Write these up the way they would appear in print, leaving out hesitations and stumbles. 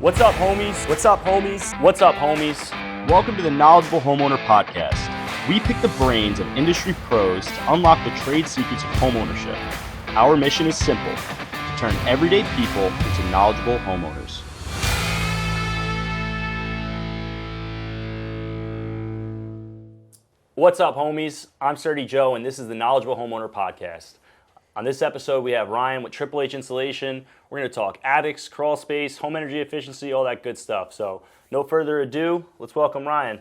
What's up, homies? What's up, homies? What's up, homies? Welcome to the Knowledgeable Homeowner Podcast. We pick the brains of industry pros to unlock the trade secrets of homeownership. Our mission is simple: to turn everyday people into knowledgeable homeowners. What's up, homies? I'm Sturdy Joe, and this is the Knowledgeable Homeowner Podcast. On this episode, we have Ryan with Triple H Insulation. We're going to talk attics, crawl space, home energy efficiency, all that good stuff. So, no further ado, let's welcome Ryan.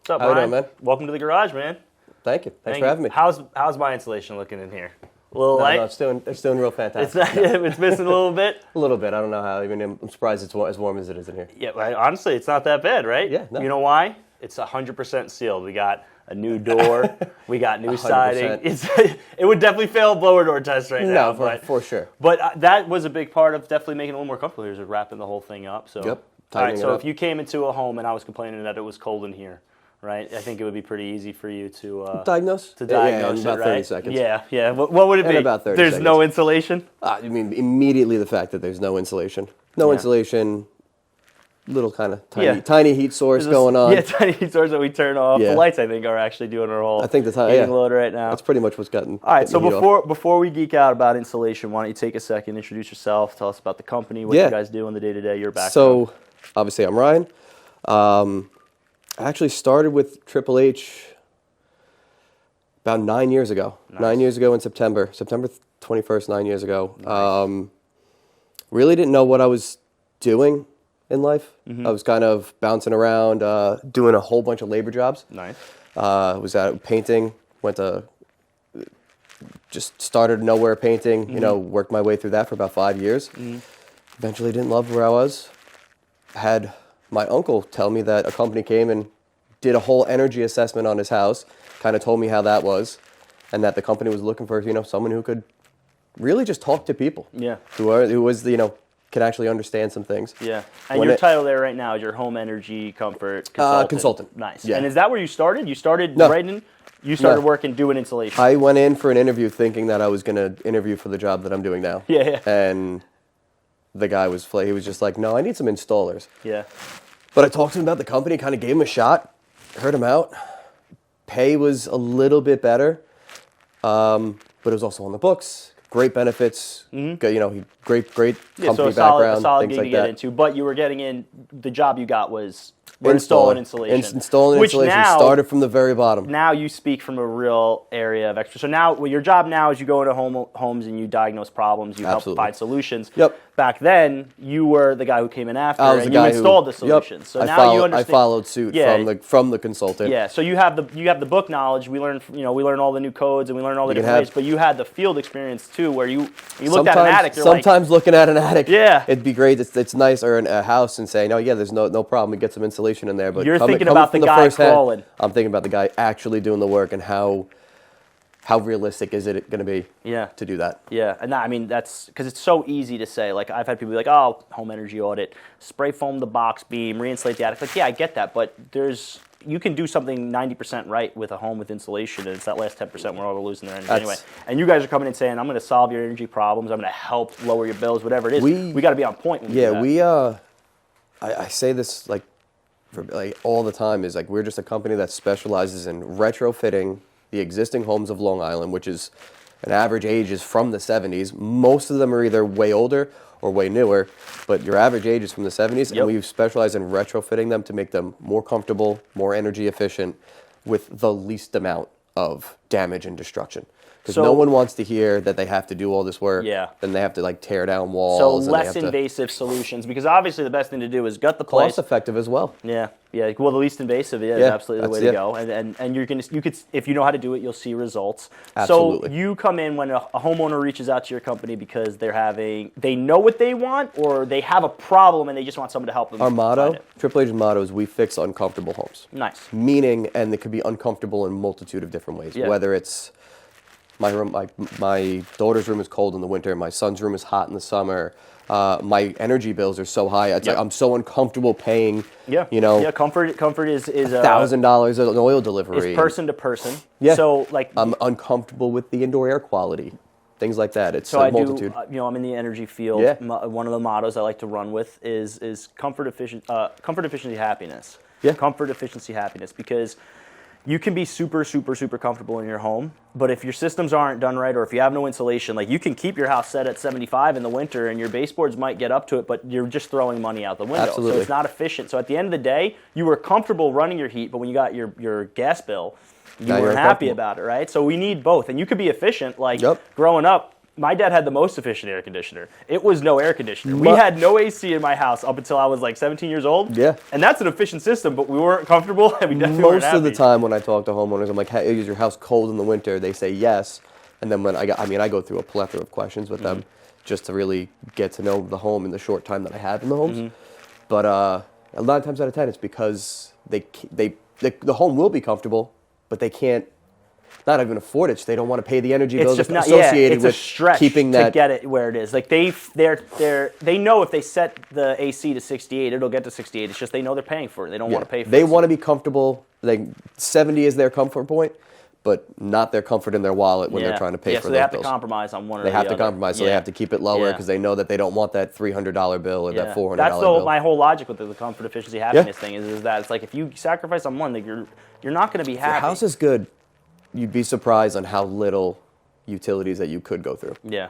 What's up, Ryan? How you doing, man? Welcome to the garage, man. Thank you. Thanks for having me. How's my insulation looking in here? A little light? No, it's doing real fantastic. It's missing a little bit? A little bit. I don't know how. I'm surprised it's as warm as it is in here. Yeah, honestly, it's not that bad, right? Yeah. No. You know why? It's 100% sealed. We got a new door. We got new siding. It would definitely fail a blower door test right now. No, for sure. But that was a big part of definitely making it a little more comfortable here, is wrapping the whole thing up. So, yep. All right, so if you came into a home and I was complaining that it was cold in here, right, I think it would be pretty easy for you to diagnose? Yeah, in about 30 seconds. Yeah. What would it be? In about 30 There's seconds. no insulation? I mean, immediately the fact that there's no insulation. Insulation, little kind of tiny heat source going on. Yeah, tiny heat source that we turn off. Yeah. The lights, I think, are actually doing our whole heating load right now. That's pretty much what's gotten. All right, so before we geek out about insulation, why don't you take a second, introduce yourself, tell us about the company, what you guys do on the day-to-day, your background. So, obviously, I'm Ryan. I actually started with Triple H about 9 years ago. Nice. 9 years ago in September 21st, 9 years ago. Nice. Really didn't know what I was doing in life. Mm-hmm. I was kind of bouncing around, doing a whole bunch of labor jobs. Nice. Was out painting, just started nowhere painting, Mm-hmm. Worked my way through that for about 5 years. Mm-hmm. Eventually didn't love where I was. Had my uncle tell me that a company came and did a whole energy assessment on his house, kind of told me how that was, and that the company was looking for, someone who could really just talk to people. Yeah. Who was, can actually understand some things. Yeah. And your title there right now is your home energy comfort consultant. Consultant. Nice. Yeah. And is that where you started? You started working doing insulation. I went in for an interview thinking that I was going to interview for the job that I'm doing now. Yeah. And the guy he was just like, no, I need some installers. Yeah. But I talked to him about the company, kind of gave him a shot, heard him out. Pay was a little bit better, but it was also on the books. Great benefits, great company background, a solid things gig like to get that. into. But you were getting in. The job you got was installing insulation. Installing insulation. Started from the very bottom. Now you speak from a real area of expertise. So now, your job now is you go into homes and you diagnose problems. You help find solutions. Yep. Back then, you were the guy who came in after, I was and the guy you installed the solutions. Yep. So now you understand. I followed suit from the consultant. Yeah. So you have the book knowledge. We learn all the new codes and we learn all the different ways. But you had the field experience too, where you looked at an attic. Sometimes looking at an attic. Yeah. It'd be great. It's nice, or a house, and saying, there's no problem. We get some insulation in there. But you're thinking about the guy crawling. I'm thinking about the guy actually doing the work and how realistic is it going to be to do that? Yeah, and that's because it's so easy to say. Like, I've had people be like, oh, home energy audit, spray foam the box beam, reinsulate the attic. Like, yeah, I get that, but you can do something 90% right with a home with insulation, and it's that last 10% we're all losing their energy anyway. And you guys are coming in saying, I'm going to solve your energy problems, I'm going to help lower your bills, whatever it is. We got to be on point when we do that. I say this all the time, is we're just a company that specializes in retrofitting the existing homes of Long Island, which is an average age is from the 70s. Most of them are either way older or way newer, but your average age is from the 70s, and we've specialized in retrofitting them to make them more comfortable, more energy efficient, with the least amount of damage and destruction. Because no one wants to hear that they have to do all this work, then they have to tear down walls. So less invasive solutions, because obviously the best thing to do is gut the place. Cost effective as well. Yeah. Well, the least invasive is absolutely the way to go, and you could, if you know how to do it, you'll see results. Absolutely. So you come in when a homeowner reaches out to your company because they know what they want, or they have a problem and they just want someone to help them. Our motto, Triple H's motto, is we fix uncomfortable homes. Nice. Meaning, and it could be uncomfortable in a multitude of different ways. Yeah. Whether it's my room, my daughter's room is cold in the winter, my son's room is hot in the summer. My energy bills are so high. It's I'm so uncomfortable paying. Comfort is $1,000 an oil delivery. It's person to person. Yeah. So I'm uncomfortable with the indoor air quality. things like that. It's So a I multitude. do, I'm in the energy field. Yeah. One of the mottos I like to run with is comfort, efficiency, happiness. Yeah. Comfort, efficiency, happiness, because you can be super, super, super comfortable in your home, but if your systems aren't done right or if you have no insulation, like you can keep your house set at 75 in the winter and your baseboards might get up to it, but you're just throwing money out the window. Absolutely. So it's not efficient. So at the end of the day, you were comfortable running your heat, but when you got your gas bill, you Now you're weren't happy uncomfortable. about it, right? So we need both. And you could be efficient, like Yep. growing up, my dad had the most efficient air conditioner. It was no air conditioner. We But- had no AC in my house up until I was like 17 years old. Yeah. And that's an efficient system, but we weren't comfortable and we definitely weren't Most of the happy. time when I talk to homeowners, I'm like, hey, is your house cold in the winter? They say yes. And then when I go through a plethora of questions with them just to really get to know the home in the short time that I have in the homes. But a lot of times out of 10, it's because the home will be comfortable, but they can't not even afford it. So they don't want to pay the energy It's bills just not, associated it's with a stretch keeping to that. get it where it is. Like they know if they set the AC to 68, it'll get to 68. It's just they know they're paying for it. They don't want to pay for it. They want to be comfortable. Like 70 is their comfort point, but not their comfort in their wallet when they're trying to pay for so those they have bills. to compromise on one or They the have other. to compromise, so they have to keep it lower Yeah. because they know that they don't want that $300 bill or that $400 That's bill. my whole logic with the comfort, efficiency, happiness thing is that it's like if you sacrifice on one, like you're not going to be happy. If your house is good, you'd be surprised on how little utilities that you could go through. Yeah.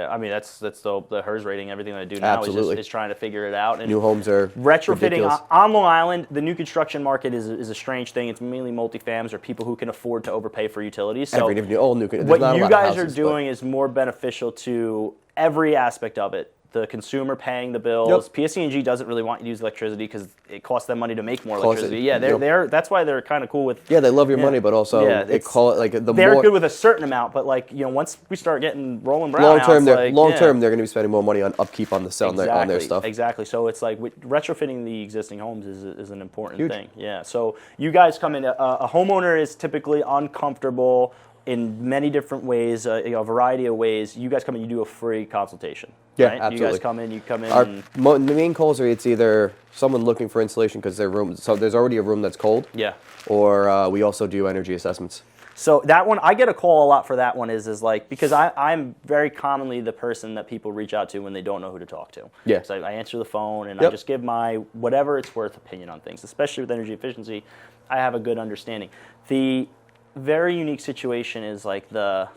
I mean, that's the HERS rating. Everything that I do now Absolutely. is trying to figure it out. And New homes are retrofitting ridiculous. on Long Island. The new construction market is a strange thing. It's mainly multifams or people who can afford to overpay for utilities. So There's not what a you lot of guys houses, are doing is more beneficial to every aspect of it. The consumer paying the bills. PSE&G doesn't really want you to use electricity because it costs them money to make more electricity. That's why they're kind of cool with. Yeah, they love your money, but also Yeah, they call it like the They're more good with a certain amount, but once we start getting rolling brown long term, outs, they're going to be spending more money on upkeep on on their stuff. Exactly. So it's like retrofitting the existing homes is an important thing. Yeah. So you guys come in. A homeowner is typically uncomfortable in many different ways, a variety of ways. You guys come in, you do a free consultation. Yeah, right? absolutely. You come in. The main calls are it's either someone looking for insulation because their room, so there's already a room that's cold. Yeah. Or we also do energy assessments. So that one, I get a call a lot for that one is like, because I'm very commonly the person that people reach out to when they don't know who to talk to. Yeah. So I answer the phone and I just give my whatever it's worth opinion on things, especially with energy efficiency. I have a good understanding. The very unique situation is like the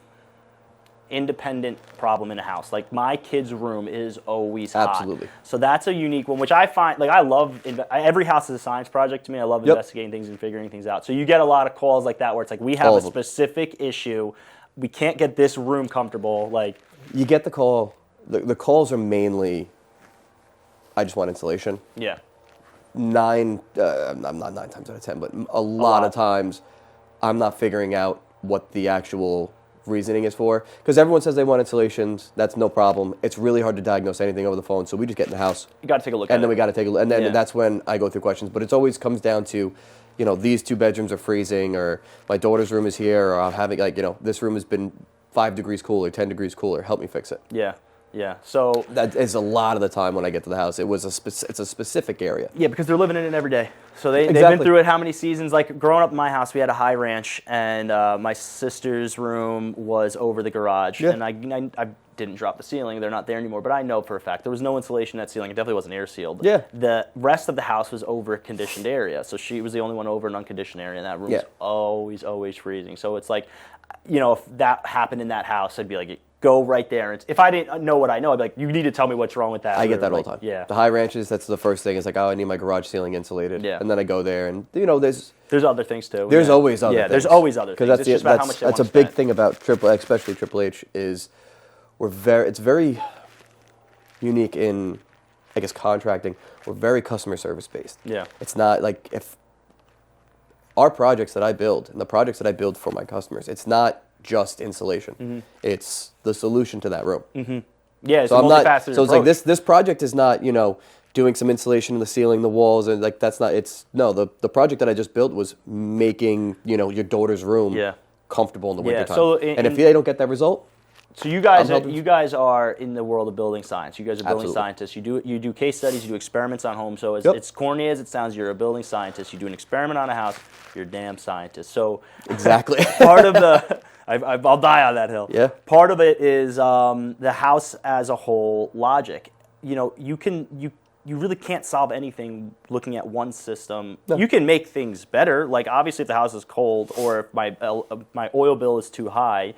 independent problem in a house. Like my kid's room is always hot. Absolutely. So that's a unique one, which I find, like I love, every house is a science project to me. I love investigating things and figuring things out. So you get a lot of calls like that where it's like, we have a specific issue. We can't get this room comfortable. Like you get the call. The calls are mainly, I just want insulation. Yeah. I'm not 9 times out of 10, but a lot of times I'm not figuring out what the actual reasoning is for. Because everyone says they want insulations. That's no problem. It's really hard to diagnose anything over the phone, so we just get in the house. You got to take a look at it. And then we got to take a look. And then that's when I go through questions. But it always comes down to, these 2 bedrooms are freezing, or my daughter's room is here, or I'm having, this room has been 5 degrees cooler, 10 degrees cooler. Help me fix it. Yeah. Yeah. So that is a lot of the time when I get to the house. It's a specific area. Yeah, because they're living in it every day. So they've been through it how many seasons? Like growing up in my house, we had a high ranch, and my sister's room was over the garage. Yeah. And I didn't drop the ceiling. They're not there anymore. But I know for a fact there was no insulation in that ceiling. It definitely wasn't air sealed. Yeah. The rest of the house was over a conditioned area. So she was the only one over an unconditioned area, and that room was always freezing. So it's like, if that happened in that house, I'd be like, go right there. And if I didn't know what I know, I'd be like, you need to tell me what's wrong with that. I get that all the time. Yeah. The high ranches, that's the first thing. It's like, I need my garage ceiling insulated. Yeah. And then I go there, and there's other things too. There's always other things. Yeah, there's always other things. Because It's just about how much they that's want a to big spend. thing about especially Triple H, is it's very unique in, I guess, contracting. We're very customer service based. Yeah. It's not like if our projects that I build and the projects that I build for my customers, it's not just insulation. Mm-hmm. It's the solution to that room. Mm-hmm. Yeah, it's So a I'm not. multifaceted So it's like approach. this project is not doing some insulation in the ceiling, the walls, and like that's not. It's no. The project that I just built was making your daughter's room comfortable in the wintertime. So and if they don't get that result, so you guys are in the world of building science. You guys are building Absolutely. scientists. You do case studies. You do experiments on homes. So it's corny as it sounds. You're a building scientist. You do an experiment on a house. You're a damn scientist. So exactly. I'll die on that hill. Yeah. Part of it is the house as a whole logic. You really can't solve anything looking at one system. No. You can make things better. Like obviously, if the house is cold or if my oil bill is too high,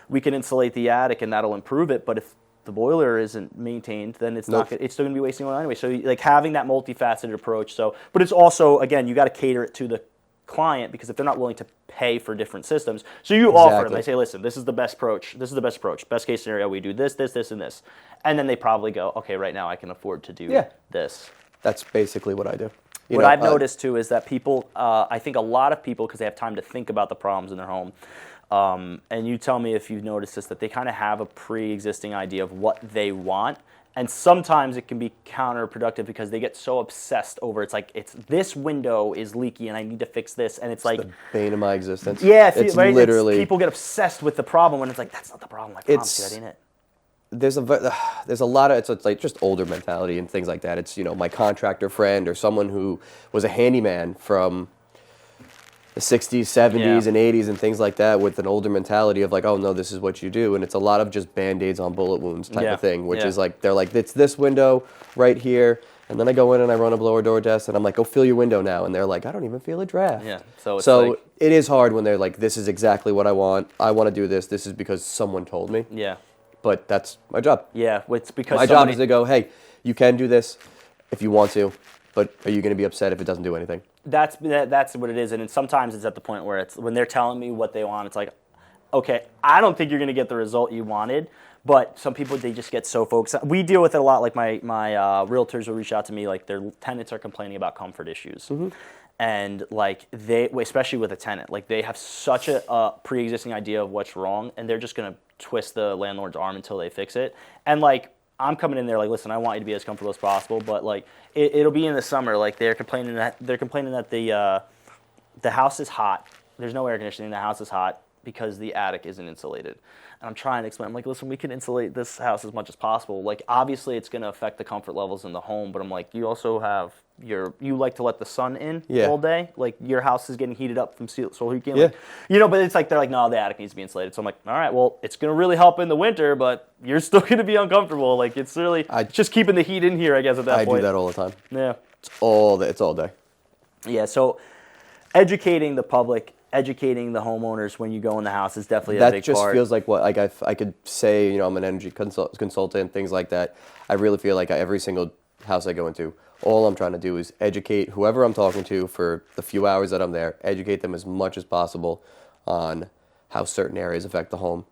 we can insulate the attic and that'll improve it. But if the boiler isn't maintained, then it's not. It's still going to be wasting oil anyway. So like having that multifaceted approach. But it's also again you got to cater it to the client because if they're not willing to pay for different systems, so you offer them. They say, listen, this is the best approach. This is the best approach. Best case scenario, we do this, this, this, and this, and then they probably go, okay, right now I can afford to do this. That's basically what I do. What I've noticed too is that people, I think a lot of people, because they have time to think about the problems in their home. And you tell me if you've noticed this, that they kind of have a pre-existing idea of what they want. And sometimes it can be counterproductive because they get so obsessed over it's this window is leaky and I need to fix this. And it's like the bane of my existence. Yeah, it's right? literally. People get obsessed with the problem when it's like, that's not the problem. I promise you, that ain't it. There's a lot of it's like just older mentality and things like that. It's my contractor friend or someone who was a handyman from the 60s, 70s, and 80s and things like that with an older mentality of like, oh no, this is what you do. And it's a lot of just Band-Aids on bullet wounds type of thing, which is like, they're like, it's this window right here. And then I go in and I run a blower door test and I'm like, go fill your window now. And they're like, I don't even feel a draft. Yeah. So like, it is hard when they're like, this is exactly what I want. I want to do this. This is because someone told me. Yeah. But that's my job. Yeah. It's because my job is to go, hey, you can do this if you want to, but are you going to be upset if it doesn't do anything? That's what it is, and sometimes it's at the point where it's when they're telling me what they want, it's like, okay, I don't think you're going to get the result you wanted, but some people, they just get so focused. We deal with it a lot, like my realtors will reach out to me, like their tenants are complaining about comfort issues. Mm-hmm. And like they, especially with a tenant, like they have such a pre-existing idea of what's wrong, and they're just going to twist the landlord's arm until they fix it. And like, I'm coming in there like, listen, I want you to be as comfortable as possible, but like it'll be in the summer. Like they're complaining that the house is hot. There's no air conditioning. The house is hot because the attic isn't insulated. And I'm trying to explain. I'm like, listen, we can insulate this house as much as possible. Like obviously it's going to affect the comfort levels in the home, but I'm like, you also have you like to let the sun in all day. Like your house is getting heated up from solar heat. Like, but it's like they're like, no, the attic needs to be insulated. So I'm like, all right, well, it's going to really help in the winter, but you're still going to be uncomfortable. Like it's really just keeping the heat in here, I guess, at that point. I do that all the time. Yeah, it's all day. Yeah, so educating the public, educating the homeowners when you go in the house is definitely a big part. That just feels like what I could say. I'm an energy consultant, things like that. I really feel like every single house I go into, all I'm trying to do is educate whoever I'm talking to for the few hours that I'm there, educate them as much as possible on how certain areas affect the home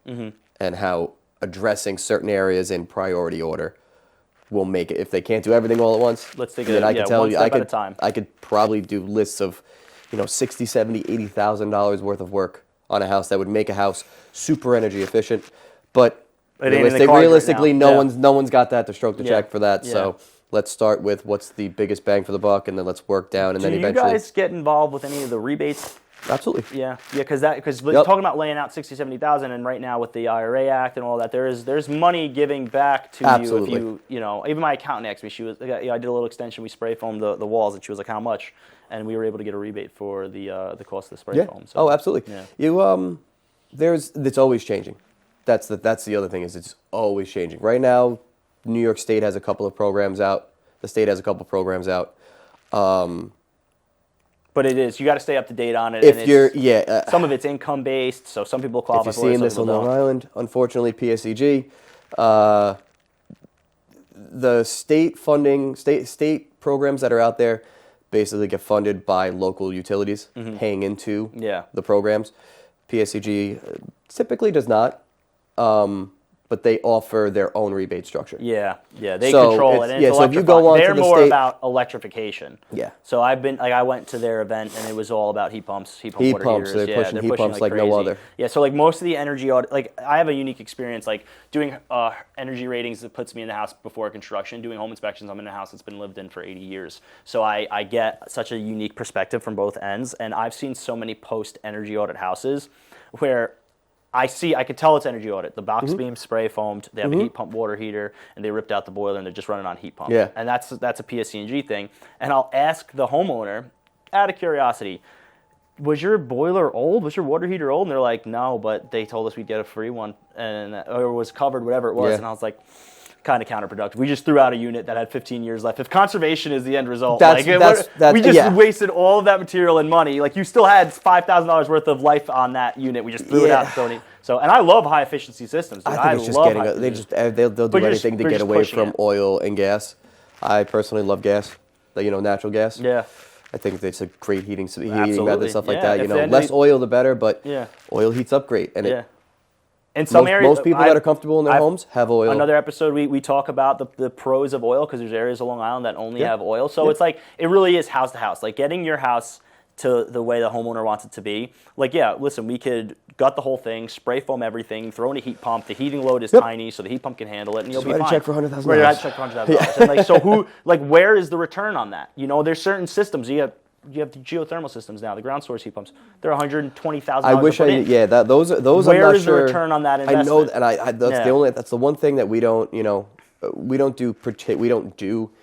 and how addressing certain areas in priority order will make it. If they can't do everything all at once, let's take it. I can tell you, at a time. I could probably do lists of $60,000, $70,000, $80,000 worth of work on a house that would make a house super energy efficient. But realistically, no one's got that to stroke the check for that. So let's start with what's the biggest bang for the buck, and then let's work down, and then eventually. Do you guys get involved with any of the rebates? Absolutely. Yeah, because talking about laying out $60,000, $70,000, and right now with the IRA Act and all that, there's money giving back to you if you even my accountant asked me, she was I did a little extension, we spray foamed the walls, and she was like, how much? And we were able to get a rebate for the cost of the spray foam. So, absolutely. Yeah. It's always changing. That's the other thing is it's always changing. Right now, New York State has a couple of programs out. The state has a couple of programs out. But it is. You got to stay up to date on it. Some of it's income based, so some people qualify for it. If you're seeing this on Long Island, unfortunately, PSEG, the state funding, state programs that are out there, basically get funded by local utilities, paying into the programs. PSEG typically does not. But they offer their own rebate structure. Yeah, they control it. And so if you go on they're to the more state, about electrification. Yeah. So I went to their event and it was all about heat pumps, water heaters. They're pushing heat pumps like no other. Yeah, so like most of the energy audit, like I have a unique experience like doing energy ratings that puts me in the house before construction, doing home inspections. I'm in a house that's been lived in for 80 years. So I get such a unique perspective from both ends, and I've seen so many post energy audit houses where I could tell it's energy audit. The box beam spray foamed. They have a heat pump water heater, and they ripped out the boiler, and they're just running on heat pump. Yeah. And that's a PSC&G thing. And I'll ask the homeowner, out of curiosity, was your boiler old? Was your water heater old? And they're like, no, but they told us we'd get a free one, or it was covered, whatever it was. Yeah. And I was like, kind of counterproductive. We just threw out a unit that had 15 years left. If conservation is the end result, we just wasted all of that material and money. Like, you still had $5,000 worth of life on that unit. We just threw it out. So, and I love high efficiency systems. Dude. I think it's just they'll do anything to get away from oil and gas. I personally love gas, natural gas. Yeah. I think it's a great heating method, stuff like that. If less oil the better, but oil heats up great. And in some areas, most people that are comfortable in their homes have oil. Another episode, we talk about the pros of oil, because there's areas of Long Island that only have oil. So it's like, it really is house to house. Like, getting your house to the way the homeowner wants it to be. Like, listen, we could gut the whole thing, spray foam everything, throw in a heat pump. The heating load is tiny, so the heat pump can handle it, and you'll be fine. Write a check for $100,000. Write a check for $100,000. And where is the return on that? There's certain systems. You have the geothermal systems now, the ground source heat pumps. They're $120,000. I wish those. Where I'm not is sure. the return on that investment? I know, and that's the one thing that we don't, we don't do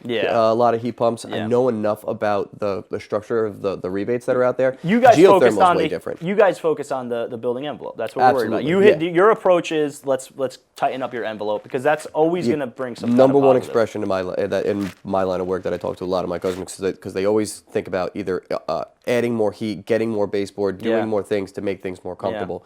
a lot of heat pumps. I know enough about the structure of the rebates that are out there. You guys focus on way different. You guys focus on the building envelope. That's what we're worried about. Your approach is let's tighten up your envelope, because that's always going to bring some number one positive. expression in my line of work that I talk to a lot of my customers, because they always think about either adding more heat, getting more baseboard, doing more things to make things more comfortable.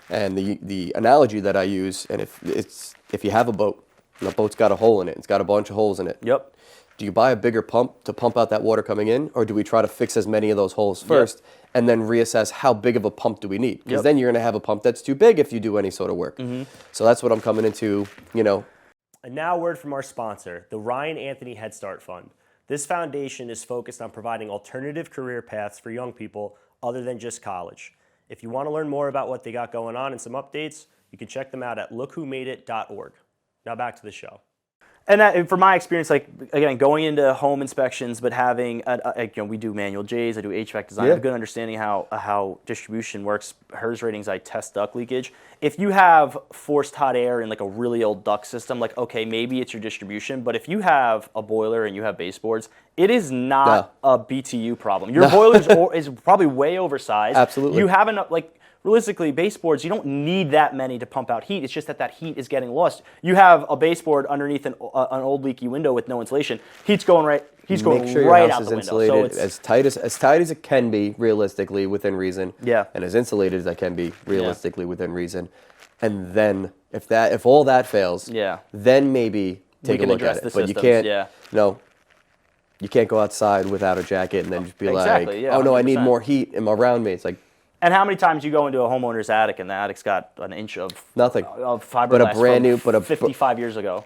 And the analogy that I use, and if you have a boat, and the boat's got a hole in it. It's got a bunch of holes in it. Yep. Do you buy a bigger pump to pump out that water coming in, or do we try to fix as many of those holes first and then reassess how big of a pump do we need? Because then you're going to have a pump that's too big if you do any sort of work. So that's what I'm coming into, And now a word from our sponsor, the Ryan Anthony Head Start Fund. This foundation is focused on providing alternative career paths for young people other than just college. If you want to learn more about what they got going on and some updates, you can check them out at lookwhomadeit.org. Now back to the show. And from my experience, like, again, going into home inspections, but having, we do manual J's, I do HVAC design, I have a good understanding how distribution works. HERS ratings, I test duct leakage. If you have forced hot air in like a really old duct system, like, okay, maybe it's your distribution, but if you have a boiler and you have baseboards, it is not a BTU problem. Your boiler is probably way oversized. Absolutely. You have enough, realistically, baseboards, you don't need that many to pump out heat. It's just that heat is getting lost. You have a baseboard underneath an old leaky window with no insulation. Heat's going right. He's going Make sure right your house out is the insulated window. So as tight as it can be realistically within reason. And as insulated as that can be realistically within reason. And then if all that fails, then maybe take a look at it. But you can't. You can't go outside without a jacket and then just be like, oh no, 100%. I need more heat around me. It's like. And how many times you go into a homeowner's attic and the attic's got an inch of nothing of fiberglass, but a brand new, 55 years ago.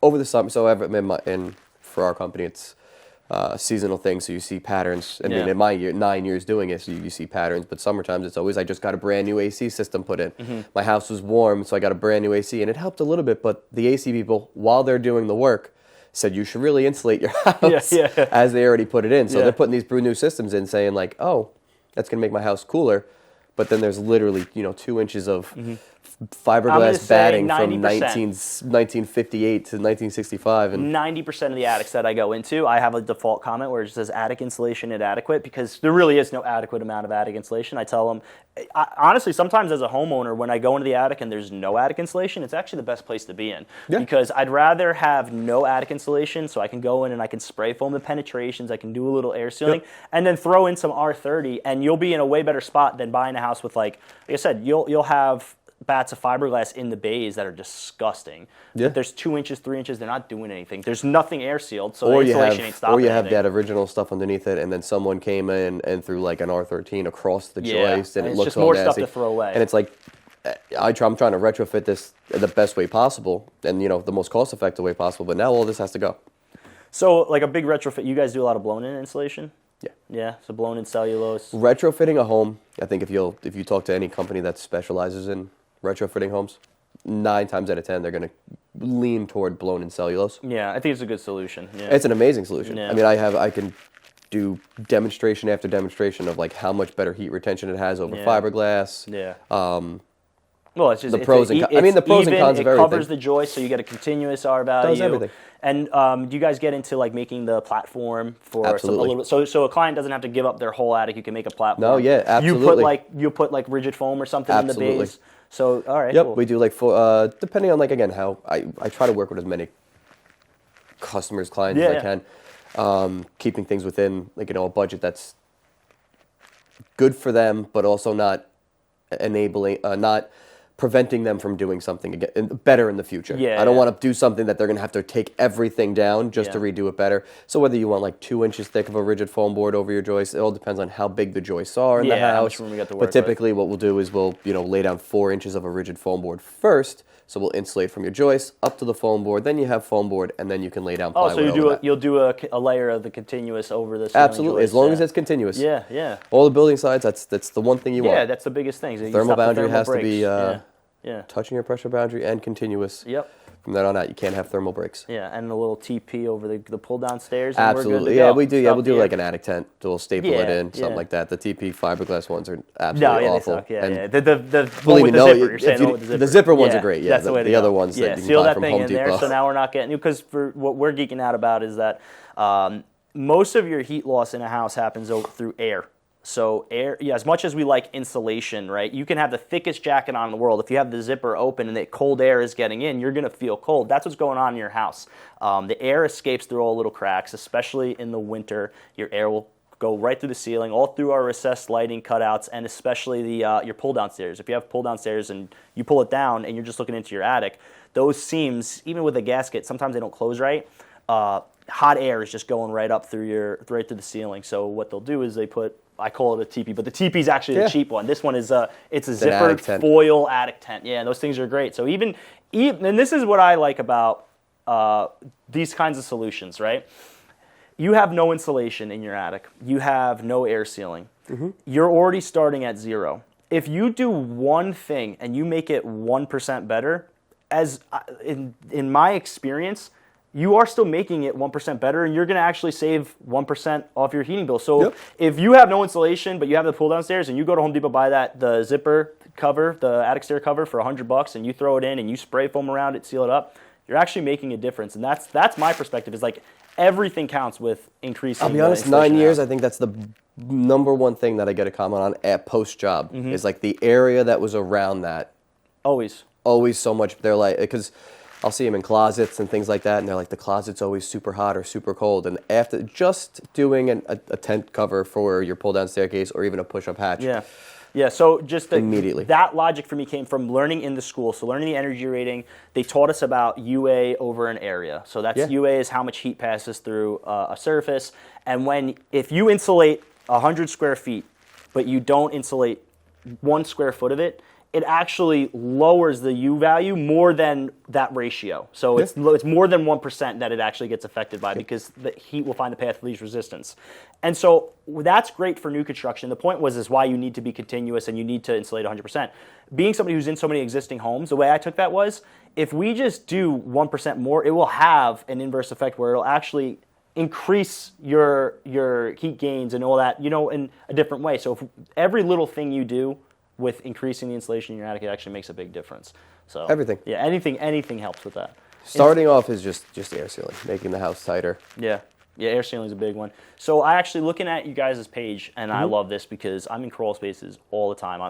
Over the summer. So for our company, it's a seasonal thing. So you see patterns. I mean, in my 9 years doing it, so you see patterns. But summertime, it's always I just got a brand new AC system put in. My house was warm, so I got a brand new AC, and it helped a little bit. But the AC people, while they're doing the work, said you should really insulate your house as they already put it in. So they're putting these brand new systems in, saying like, oh, that's going to make my house cooler. But then there's literally 2 inches of fiberglass batting from 1958 to 1965. And 90% of the attics that I go into, I have a default comment where it says attic insulation inadequate, because there really is no adequate amount of attic insulation. I tell them, honestly, sometimes as a homeowner, when I go into the attic and there's no attic insulation, it's actually the best place to be in. Because I'd rather have no attic insulation, so I can go in and I can spray foam the penetrations, I can do a little air sealing, and then throw in some R30, and you'll be in a way better spot than buying a house with, like I said, you'll have bats of fiberglass in the bays that are disgusting. But there's 2 inches, 3 inches, they're not doing anything. There's nothing air sealed, so the insulation ain't stopping anything. Or you have that original stuff underneath it, and then someone came in and threw like an R13 across the joist, and it looks all nasty. It's just more stuff to throw away. And it's like, I'm trying to retrofit this the best way possible, and the most cost-effective way possible, but now all this has to go. So like a big retrofit, you guys do a lot of blown-in insulation? Yeah, so blown-in cellulose. Retrofitting a home, I think if you talk to any company that specializes in retrofitting homes, 9 times out of 10 they're going to lean toward blown-in cellulose. Yeah, I think it's a good solution. Yeah. It's an amazing solution. I mean, I can do demonstration after demonstration of like how much better heat retention it has over fiberglass. Well, it's just the pros and cons. I mean, the pros and cons of everything. It covers the joist, so you get a continuous R value. Does everything. And do you guys get into like making the platform for Absolutely. a little bit? So a client doesn't have to give up their whole attic. You can make a platform. No, yeah, absolutely. You put like rigid foam or something Absolutely. in the base. So all right. Yep, cool. we do like depending on like again how I try to work with as many customers, clients as I can, keeping things within like a budget that's good for them, but also not enabling, not preventing them from doing something again better in the future. Yeah, I don't want to do something that they're going to have to take everything down just to redo it better. So whether you want like 2 inches thick of a rigid foam board over your joist, it all depends on how big the joists are in the house. How much room we got to work but typically what we'll do is we'll lay down 4 inches of a rigid foam board first. So we'll insulate from your joist up to the foam board. Then you have foam board, and then you can lay down plywood. Oh, so you'll do a layer of the continuous over the ceiling Absolutely, joist, as long as it's continuous. Yeah, yeah. All the building sides, that's the one thing you want. Yeah, that's the biggest thing. So Thermal boundary has to be yeah. touching your pressure boundary and continuous. Yep. From then on out, you can't have thermal breaks. Yeah, and the little TP over the pull down stairs. And Absolutely. We're good to Yeah, go. we do. Yeah, we'll do like an attic tent. We'll staple it in, something yeah. like that. The TP fiberglass ones are absolutely awful. They suck. Yeah, and yeah. The believe one me, with the zipper. You're saying the one with the zipper. The zipper ones are great. Yeah, that's the way to the go. other ones that you can seal buy that from thing Home in Depot. there. So now we're not getting, because for what we're geeking out about is that most of your heat loss in a house happens through air. So air, as much as we like insulation, right? You can have the thickest jacket on in the world. If you have the zipper open and the cold air is getting in, you're going to feel cold. That's what's going on in your house. The air escapes through all little cracks, especially in the winter. Your air will go right through the ceiling, all through our recessed lighting cutouts, and especially your pull down stairs. If you have pull down stairs and you pull it down and you're just looking into your attic, those seams, even with a gasket, sometimes they don't close right. Hot air is just going right up through right through the ceiling. So what they'll do is they put, I call it a teepee, but the teepee is actually the cheap one. This one is it's a zippered foil attic tent. Yeah, and those things are great. So even and this is what I like about these kinds of solutions, right? You have no insulation in your attic. You have no air sealing. Mm-hmm. You're already starting at zero. If you do one thing and you make it 1% better, as in my experience, you are still making it 1% better, and you're going to actually save 1% off your heating bill. So if you have no insulation, but you have the pull downstairs, and you go to Home Depot, buy the zipper cover, the attic stair cover for $100, and you throw it in and you spray foam around it, seal it up, you're actually making a difference. And that's my perspective. Is like everything counts with increasing. I'll be honest, 9 years, I think that's the number one thing that I get a comment on at post job is like the area that was around that. Always so much. They're like, because I'll see them in closets and things like that, and they're like, the closet's always super hot or super cold. And after just doing a tent cover for your pull-down staircase or even a push-up hatch. Yeah, so just immediately. That logic for me came from learning in the school. So learning the energy rating, they taught us about UA over an area. So that's UA is how much heat passes through a surface. And if you insulate 100 square feet, but you don't insulate 1 square foot of it, it actually lowers the U value more than that ratio. So it's more than 1% that it actually gets affected by because the heat will find the path of least resistance. And so that's great for new construction. The point is why you need to be continuous and you need to insulate 100%. Being somebody who's in so many existing homes, the way I took that was, if we just do 1% more, it will have an inverse effect where it'll actually increase your heat gains and all that, in a different way. So if every little thing you do with increasing the insulation in your attic, it actually makes a big difference. So everything. Yeah, anything helps with that. Starting off is just air sealing, making the house tighter. Yeah, air sealing is a big one. So I actually looking at you guys' page, and I love this because I'm in crawl spaces all the time.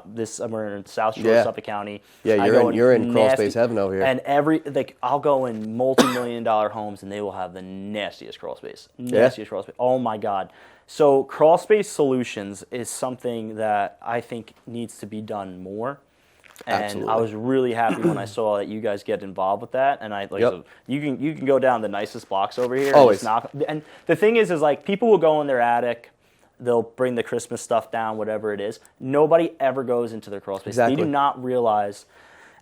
We're in South Shore, Suffolk County. Yeah, you're in crawl space heaven over here. And I'll go in multi-million-dollar homes, and they will have the nastiest crawl space. Crawl space. Oh my God. So crawl space solutions is something that I think needs to be done more. And Absolutely. I was really happy when I saw that you guys get involved with that. And so you can go down the nicest blocks over here. Always. And the thing is like people will go in their attic, they'll bring the Christmas stuff down, whatever it is. Nobody ever goes into their crawl space. Exactly. They do not realize.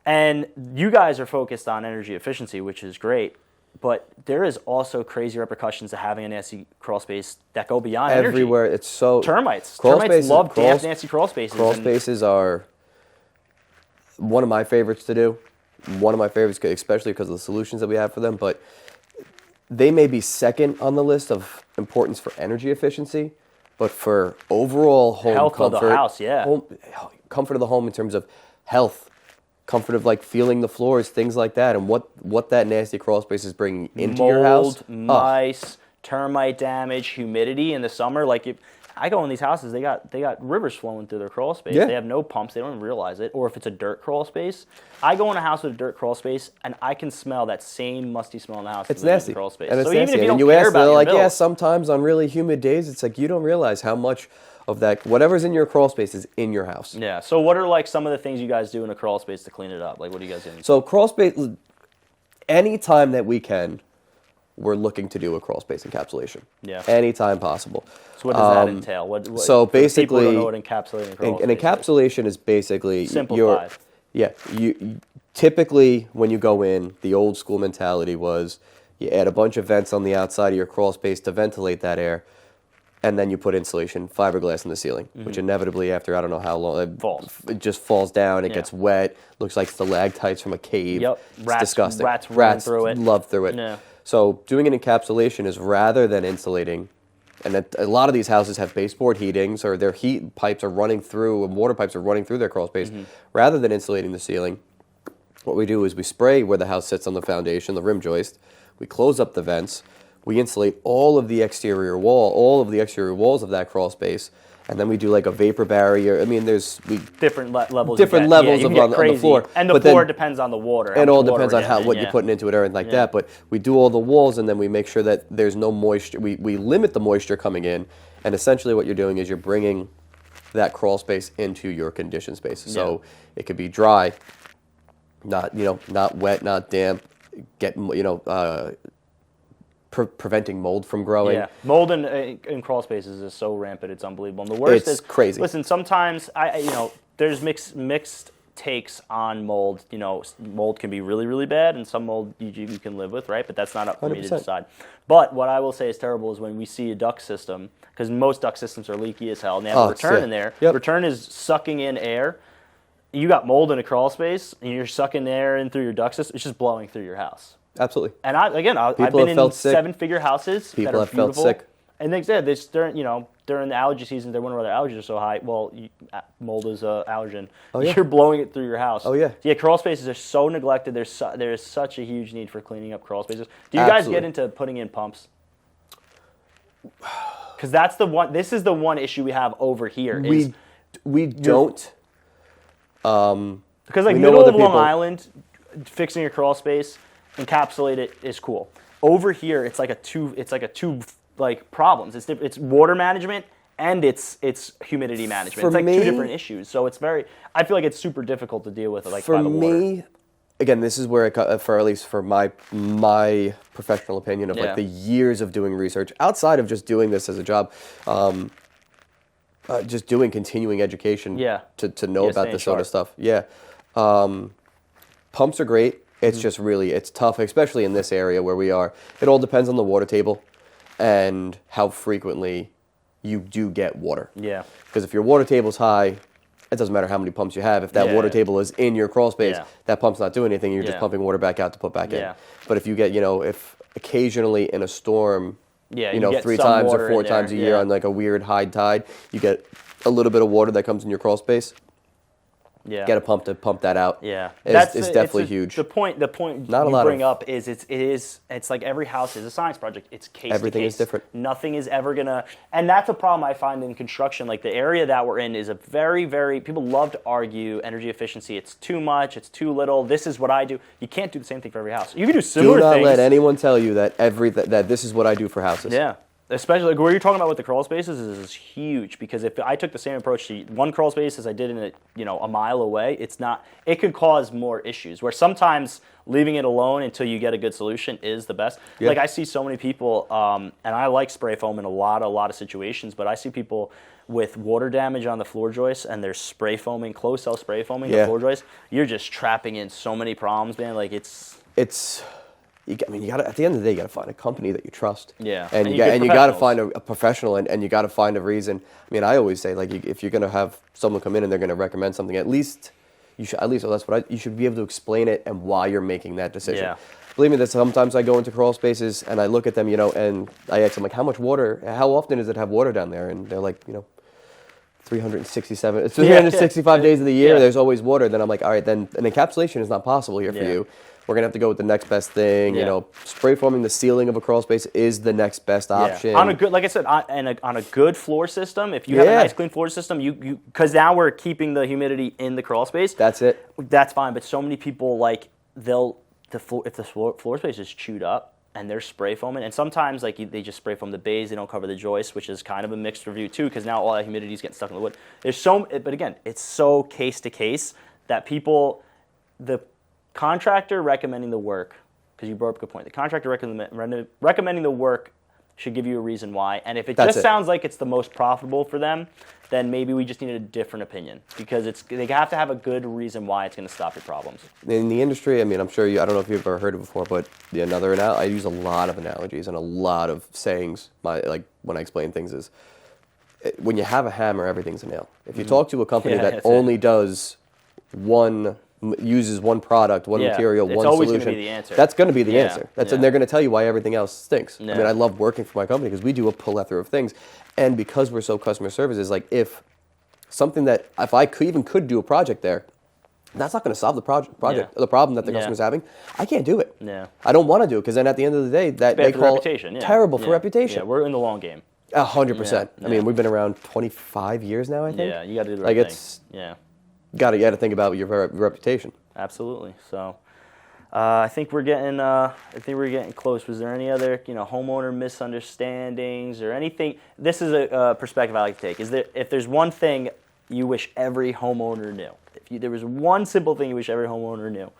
And you guys are focused on energy efficiency, which is great. But there is also crazy repercussions to having a nasty crawl space that go beyond everywhere. Energy. It's so termites. Termites love damp, nasty crawl spaces. Crawl spaces are one of my favorites to do. One of my favorites, especially because of the solutions that we have for them. But they may be second on the list of importance for energy efficiency, but for overall home health comfort, of the house, comfort of the home in terms of health, comfort of like feeling the floors, things like that, and what that nasty crawl space is bringing into your house. Mold, mice, termite damage, humidity in the summer. Like if I go in these houses, they got rivers flowing through their crawl space. Yeah. They have no pumps. They don't even realize it. Or if it's a dirt crawl space, I go in a house with a dirt crawl space, and I can smell that same musty smell in the house. It's as the nasty. crawl space. And it's so nasty. even if you and don't you care ask, about they're your like, bills, yeah, sometimes on really humid days, it's like you don't realize how much of that, whatever's in your crawl space is in your house. Yeah. So what are like some of the things you guys do in a crawl space to clean it up? Like what do you guys do? So crawl space, anytime that we can, we're looking to do a crawl space encapsulation. Yeah. Anytime possible. So what does that entail? What, so for the people who basically, don't know what encapsulating a crawl an space is. encapsulation is basically Simplified. you typically when you go in, the old school mentality was you add a bunch of vents on the outside of your crawl space to ventilate that air, and then you put insulation fiberglass in the ceiling, which inevitably after I don't know how long it just falls down. It gets wet. Looks like stalactites from a cave. Yep. It's disgusting. Rats run through it. Love through it. Yeah. So doing an encapsulation is rather than insulating, and a lot of these houses have baseboard heatings or their heat pipes are running through and water pipes are running through their crawl space. Rather than insulating the ceiling, what we do is we spray where the house sits on the foundation, the rim joist. We close up the vents. We insulate all of the exterior walls of that crawl space, and then we do like a vapor barrier. I mean, there's different levels. different levels on the floor, and the floor depends on the water. It all depends on what you're putting into it, everything like that. But we do all the walls, and then we make sure that there's no moisture. We limit the moisture coming in, and essentially what you're doing is you're bringing that crawl space into your conditioned space. So it could be dry, not wet, not damp. Preventing mold from growing. Yeah, mold in crawl spaces is so rampant, it's unbelievable. And the worst is crazy. Listen, sometimes there's mixed takes on mold. Mold can be really, really bad, and some mold you can live with, right? But that's not up for me to 100%. decide. But what I will say is terrible is when we see a duct system, because most duct systems are leaky as hell, and they have a return in there. Yep. Return is sucking in air. You got mold in a crawl space, and you're sucking air in through your duct system. It's just blowing through your house. Absolutely. And I've been in 7-figure houses that are beautiful. Felt sick. And they said this during the allergy season, they wonder why their allergies are so high. Well, mold is an allergen. Oh, yeah. You're blowing it through your house. Oh, yeah. Yeah, crawl spaces are so neglected. There is such a huge need for cleaning up crawl spaces. Do you guys get into putting in pumps? Because that's the one. This is the one issue we have over here. We don't. Because like middle of Long Island, fixing a crawl space, encapsulate it is cool. Over here, it's like a two problems. It's water management and it's humidity management. It's like two different issues. So I feel like it's super difficult to deal with. Like for by the water. me, again, this is where for at least for my professional opinion of like the years of doing research outside of just doing this as a job. Just doing continuing education to know about this sort of stuff. Yeah. Pumps are great. It's just it's tough, especially in this area where we are. It all depends on the water table and how frequently you do get water. Yeah. Because if your water table's high, it doesn't matter how many pumps you have. If that water table is in your crawl space, that pump's not doing anything. You're just pumping water back out to put back in. But if you get, if occasionally in a storm, you 3 times or 4 times a year on like a weird high tide, you get a little bit of water that comes in your crawl space. Yeah. Get a pump to pump that out. Yeah. It's definitely huge. The point Not you bring up is it's like every house is a science project. It's case Everything to case. is different. Nothing is ever gonna, and that's a problem I find in construction. Like the area that we're in is a very, very, people love to argue energy efficiency. It's too much, it's too little. This is what I do. You can't do the same thing for every house. You can do similar things. Do not let anyone tell you that that this is what I do for houses. Yeah. Especially like where you're talking about with the crawl spaces is huge, because if I took the same approach to one crawl space as I did in a mile away, it could cause more issues, where sometimes leaving it alone until you get a good solution is the best. Yeah. Like I see so many people, and I like spray foam in a lot of situations, but I see people with water damage on the floor joists and they're spray foaming, closed cell spray foaming the floor joists. You're just trapping in so many problems, man. Like it's you got to, at the end of the day, you got to find a company that you trust. Yeah. And you got to find a professional, and you got to find a reason. I mean, I always say, like, if you're going to have someone come in and they're going to recommend something, you should be able to explain it and why you're making that decision. Yeah. Believe me, that sometimes I go into crawl spaces and I look at them, and I ask them, like, how often does it have water down there? And they're like, 365 days of the year, Yeah. there's always water. Then I'm like, all right, then an encapsulation is not possible here for Yeah. you. We're gonna have to go with the next best thing. Yeah. Spray foaming the ceiling of a crawl space is the next best option. On a good, like I said, on a good floor system, if you have a Yeah. nice clean floor system, you because now we're keeping the humidity in the crawl space. That's it. That's fine. But so many people if the floor space is chewed up and they're spray foaming, and sometimes they just spray foam the bays, they don't cover the joists, which is kind of a mixed review too, because now all that humidity is getting stuck in the wood. But again, it's so case to case that the contractor recommending the work, because you brought up a good point. The contractor recommending the work should give you a reason why. And if it That's just it. sounds like it's the most profitable for them, then maybe we just need a different opinion, because they have to have a good reason why it's going to stop your problems. In the industry, I mean, I'm sure I don't know if you've ever heard it before, but I use a lot of analogies and a lot of sayings. When I explain things is, when you have a hammer, everything's a nail. If you talk to a company that only uses one product, one material, it's one always solution, gonna be the answer. that's going to be the answer. Yeah. And they're going to tell you why everything else stinks. Yeah. I mean, I love working for my company because we do a plethora of things, and because we're so customer service, is like if I could do a project there, that's not going to solve the the problem that the customer's having. I can't do it. Yeah. I don't want to do it, because then at the end of the day, that they call reputation. terrible for reputation. Yeah, we're in the long game. 100%. Yeah. I mean, we've been around 25 years now, I think. Yeah, you got to do the right thing. You got to think about your reputation. Absolutely. So, I think we're getting close. Was there any other homeowner misunderstandings or anything? This is a perspective I like to take. If there's one thing you wish every homeowner knew, there was one simple thing you wish every homeowner knew.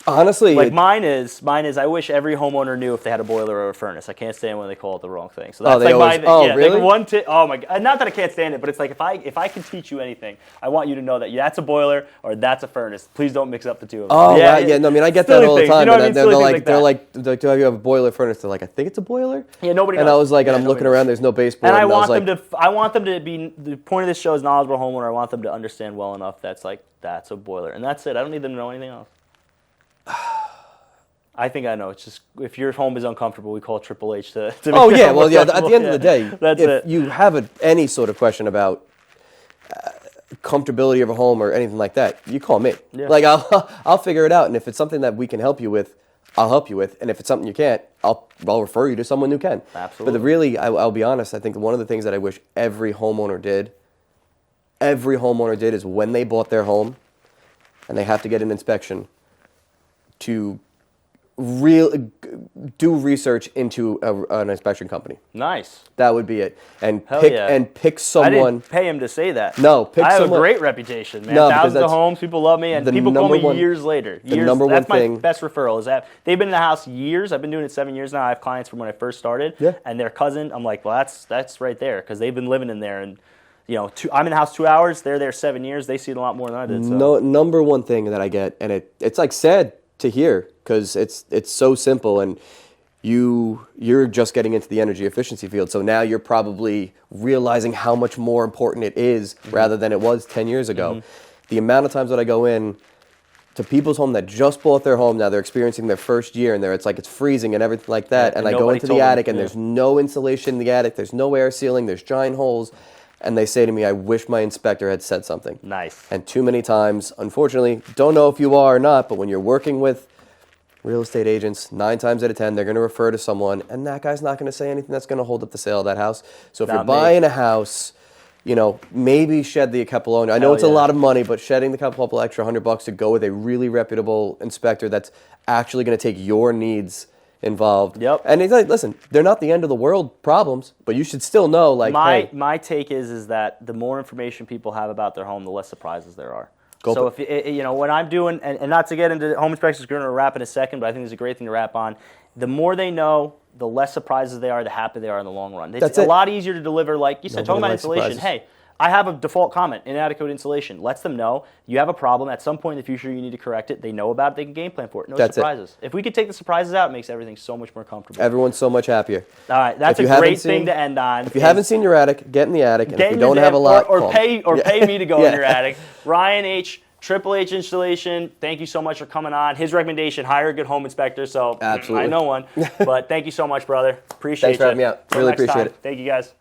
Honestly, mine is. I wish every homeowner knew if they had a boiler or a furnace. I can't stand when they call it the wrong thing. So that's really? one tip. Oh my god! Not that I can't stand it, but it's like if I can teach you anything, I want you to know that that's a boiler or that's a furnace. Please don't mix up the two of them. Oh yeah. No, I mean, I get that all the time. They're like, do you have a boiler furnace? They're like, I think it's a boiler. Yeah, nobody knows. And I was like, and I'm looking around. There's no baseboard. And I want them to be. The point of this show is knowledgeable homeowner. I want them to understand well enough that's a boiler, and that's it. I don't need them to know anything else. I think I know. It's just if your home is uncomfortable, we call Triple H to At the end of the day, if you have any sort of question about comfortability of a home or anything like that, you call me. Yeah. I'll figure it out, and if it's something that we can help you with, I'll help you with, and if it's something you can't, I'll refer you to someone who can. Absolutely. But I'll be honest. I think one of the things that I wish every homeowner did is when they bought their home, and they have to get an inspection, to do research into an inspection company. Nice. That would be it. And pick someone. I didn't pay him to say that. No, I have a great reputation, man. Thousands of homes, people love me, and people call me years later. That's my best referral. Is that they've been in the house years. I've been doing it 7 years now. I have clients from when I first started, and their cousin. I'm like, well, that's right there, because they've been living in there, and I'm in the house 2 hours. They're there 7 years. They see it a lot more than I did. So. No, number one thing that I get, and it's like sad to hear, because it's so simple, and you're just getting into the energy efficiency field, so now you're probably realizing how much more important it is rather than it was 10 years ago. The amount of times that I go in to people's home that just bought their home, now they're experiencing their first year, and it's freezing and everything like that, and I go into the attic, and there's no insulation in the attic, there's no air sealing, there's giant holes, and they say to me, I wish my inspector had said something. Nice. And too many times, unfortunately, don't know if you are or not, but when you're working with real estate agents, 9 times out of 10, they're going to refer to someone, and that guy's not going to say anything that's going to hold up the sale of that house. So if you're buying a house, maybe shed the couple on. I know it's a lot of money, but shedding the couple extra $100 to go with a really reputable inspector that's actually going to take your needs involved. Yep. And he's like, listen, they're not the end of the world problems, but you should still know, my take is that the more information people have about their home, the less surprises there are. So if when I'm doing, and not to get into home inspections, we're going to wrap in a second, but I think it's a great thing to wrap on. The more they know, the less surprises they are, the happier they are in the long run. It's a lot easier to deliver, like you said, talking about insulation. Hey, I have a default comment, inadequate insulation. Lets them know you have a problem. At some point in the future, you need to correct it. They know about it. They can game plan for it. No surprises. If we could take the surprises out, it makes everything so much more comfortable. Everyone's so much happier. All right, that's a great thing to end on. If you haven't seen your attic, get in the attic. And if you don't have a lot, or pay me to go in your attic. Ryan H., Triple H Installation, thank you so much for coming on. His recommendation, hire a good home inspector. So absolutely. I know one. But thank you so much, brother. Appreciate it. Thanks for having me out. Really appreciate it. Thank you, guys.